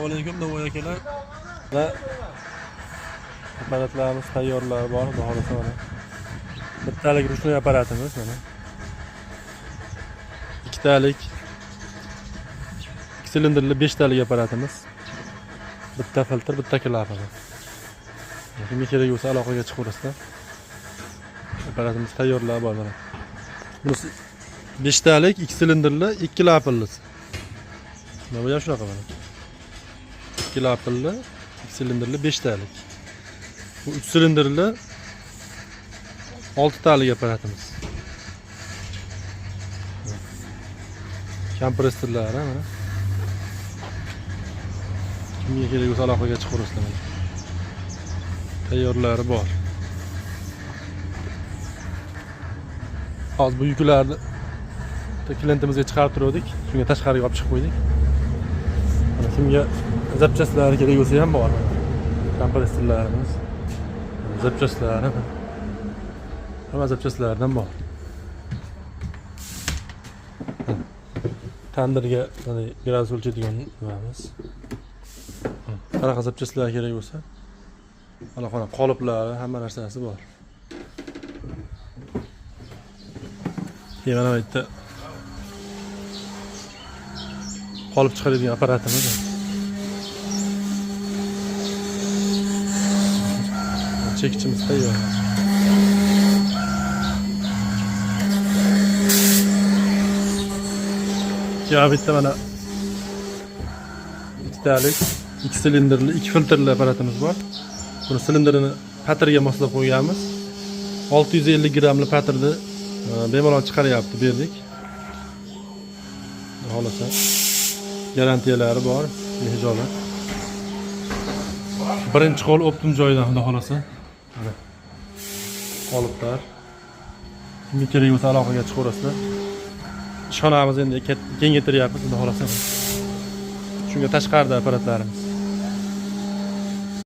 Assalomu alaykum Navoiy akalar. Va apparatlarimiz tayyorlar bor, xohlasa mana. Bittalik ruchnoy apparatimiz mana. Ikkitalik silindrli 5 talik apparatimiz. Bitta filtr, bitta klapan. Kimga kerak bo'lsa aloqaga chiqaverasizlar. Apparatimiz tayyorlar bor mana. Bunisi 5 talik 2 silindrli 2 lapinli. Mana bu shunaqa mana. 2 lapinli 2 silindrli 5 talik. Bu 3 silindrli 6 talik apparatimiz. Kompressorlar mana. Kimga kerak bo'lsa aloqaga chiqaverasizlar. Tayyorlari bor. Hozir bu yuklarni klientimizga chiqarib turdik. Shunga tashqariga olib chiqib qo'ydik. Mana kimga zapchastlari kerak bo'lsa ham bor. Kompressorlarimiz, zapchaslari, hamma zapchastlardan bor. Tandirga mana gradus o'lchaydigan nimamiz. Qanaqa zapchastlar kerak bo'lsa, mana qoliplari, hamma narsasi bor. Yana bitta qolip chiqaradigan apparatimiz. Chekchimiz tayyor. Ya bitta mana ikkitalik 2 silindrli 2 filtrli apparatimiz bor. Buni silindrini patrga moslab qo'yganmiz. 650 grammli patrni bemalol chiqaryapti, berdik. Xohlasa garantiyalari bor, behijolat. Birinchi qo'l optim joyidan xudo xolasa. Mana qoliplar. Kimga kerak bo'lsa aloqaga chiqaverasizlar. Ishxonamizni endi kengaytiryapmiz, xudo xolasa. Shunga tashqarida apparatlarimiz.